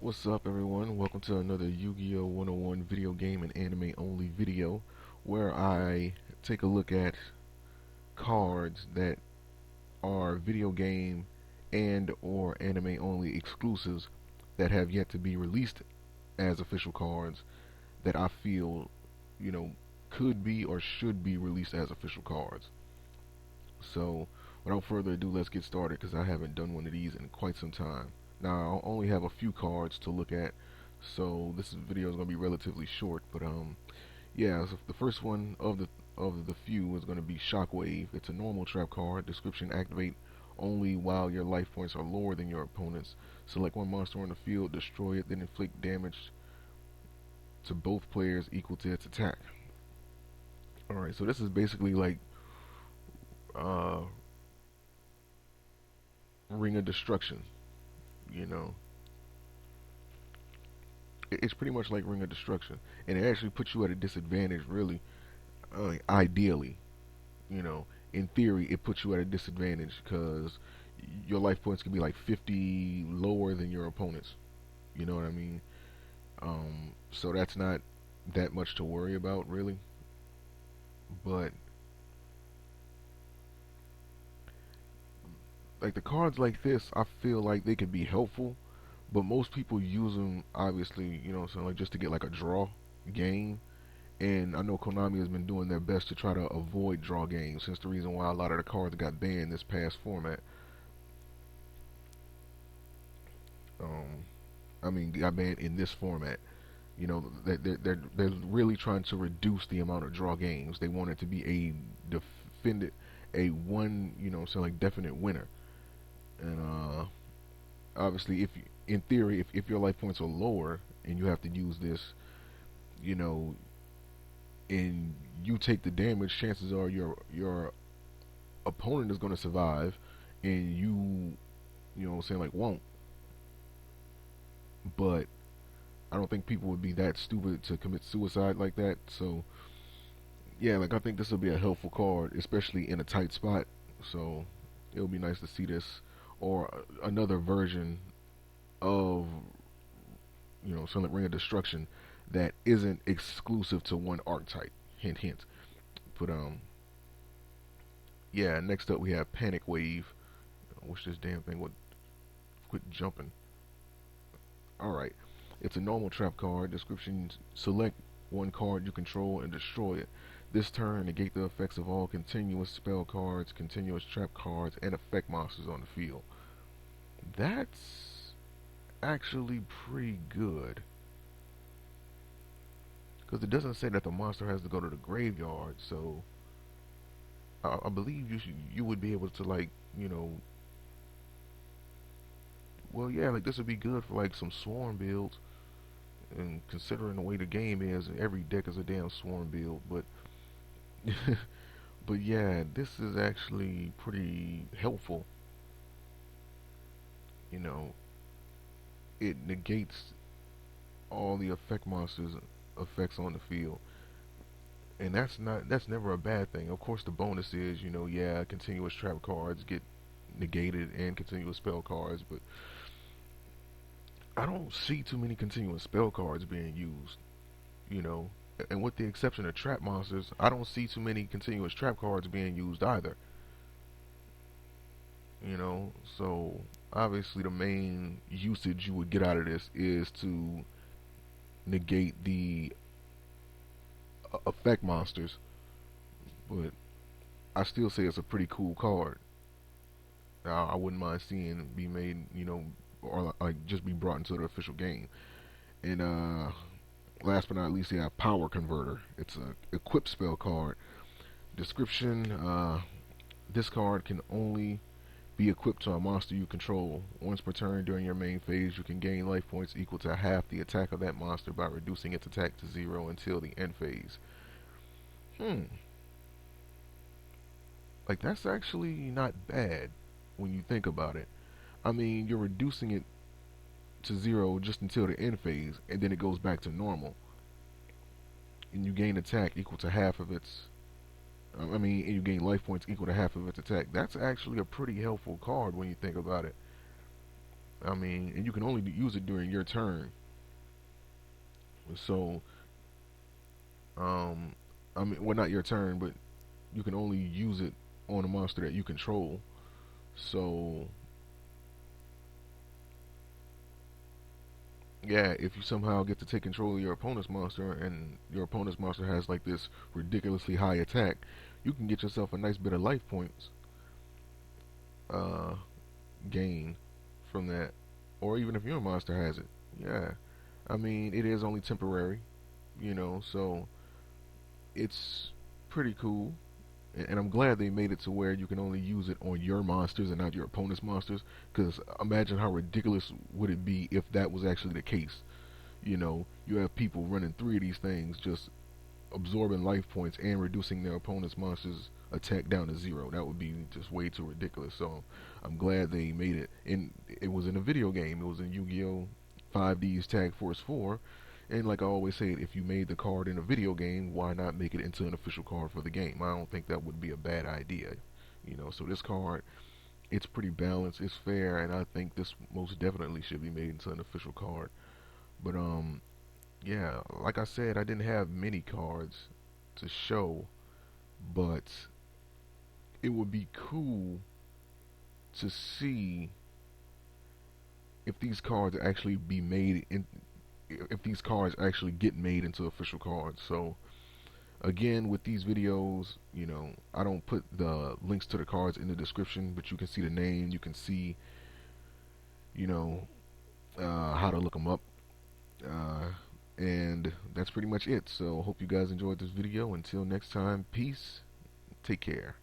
What's up, everyone? Welcome to another Yu-Gi-Oh! 101 video game and anime only video where I take a look at cards that are video game and or anime only exclusives that have yet to be released as official cards that I feel, you know, could be or should be released as official cards. So, without further ado, let's get started because I haven't done one of these in quite some time. Now, I only have a few cards to look at, so this video is going to be relatively short. But yeah. So the first one of the few is going to be Shockwave. It's a normal trap card. Description: activate only while your life points are lower than your opponent's. Select one monster on the field, destroy it, then inflict damage to both players equal to its attack. Alright, so this is basically like uh, Ring of Destruction, you know. It's pretty much like Ring of Destruction, and it actually puts you at a disadvantage, really. Ideally, you know, in theory, it puts you at a disadvantage because your life points can be like 50 lower than your opponent's. You know what I mean? So that's not that much to worry about, really. But like the cards like this, I feel like they could be helpful, but most people use them obviously, so like just to get like a draw game. And I know Konami has been doing their best to try to avoid draw games, since the reason why a lot of the cards got banned this past format. Um, I mean, got banned in this format. They're really trying to reduce the amount of draw games. They want it to be a defended, a one, so like definite winner. And obviously, if in theory, if your life points are lower and you have to use this, you know, and you take the damage, chances are your opponent is going to survive, and you know what I'm saying, like won't. But I don't think people would be that stupid to commit suicide like that. So yeah, like I think this will be a helpful card, especially in a tight spot. So it'll be nice to see this or another version of something like Ring of Destruction that isn't exclusive to one archetype. Hint, hint. But yeah. Next up we have Panic Wave. I wish this damn thing would quit jumping. All right. It's a normal trap card. Description: select one card you control and destroy it. This turn, negate the effects of all continuous spell cards, continuous trap cards, and effect monsters on the field. That's actually pretty good. Because it doesn't say that the monster has to go to the graveyard, so I believe you would be able to, like, well, yeah, like this would be good for like some swarm builds. And considering the way the game is, every deck is a damn swarm build. But but yeah, this is actually pretty helpful. You know, it negates all the effect monsters effects on the field, and that's never a bad thing. Of course, the bonus is, yeah, continuous trap cards get negated and continuous spell cards, but I don't see too many continuous spell cards being used. You know, and with the exception of trap monsters, I don't see too many continuous trap cards being used either. So obviously the main usage you would get out of this is to negate the effect monsters, but I still say it's a pretty cool card. I wouldn't mind seeing it be made, or like just be brought into the official game. And last but not least, you have Power Converter. It's a equip spell card. Description: this card can only be equipped to a monster you control. Once per turn during your main phase, you can gain life points equal to half the attack of that monster by reducing its attack to 0 until the end phase. Hmm. Like, that's actually not bad when you think about it. I mean, you're reducing it to 0 just until the end phase, and then it goes back to normal. And you gain attack equal to half of its. I mean, and you gain life points equal to half of its attack. That's actually a pretty helpful card when you think about it. I mean, and you can only use it during your turn. So, um, I mean, well, not your turn, but you can only use it on a monster that you control. So, yeah, if you somehow get to take control of your opponent's monster and your opponent's monster has like this ridiculously high attack, you can get yourself a nice bit of life points uh, gain from that. Or even if your monster has it. Yeah. I mean, it is only temporary, so it's pretty cool. And I'm glad they made it to where you can only use it on your monsters and not your opponent's monsters. Because imagine how ridiculous would it be if that was actually the case. You have people running three of these things, just absorbing life points and reducing their opponent's monsters' attack down to zero. That would be just way too ridiculous. So I'm glad they made it. And it was in a video game. It was in Yu-Gi-Oh! 5D's Tag Force 4. And like I always say, if you made the card in a video game, why not make it into an official card for the game? I don't think that would be a bad idea. So this card, it's pretty balanced, it's fair, and I think this most definitely should be made into an official card. But yeah, like I said, I didn't have many cards to show, but it would be cool to see if these cards actually be made in if these cards actually get made into official cards. So again, with these videos, I don't put the links to the cards in the description, but you can see the name, you can see, you know, how to look them up. Uh, and that's pretty much it. So hope you guys enjoyed this video. Until next time, peace. Take care.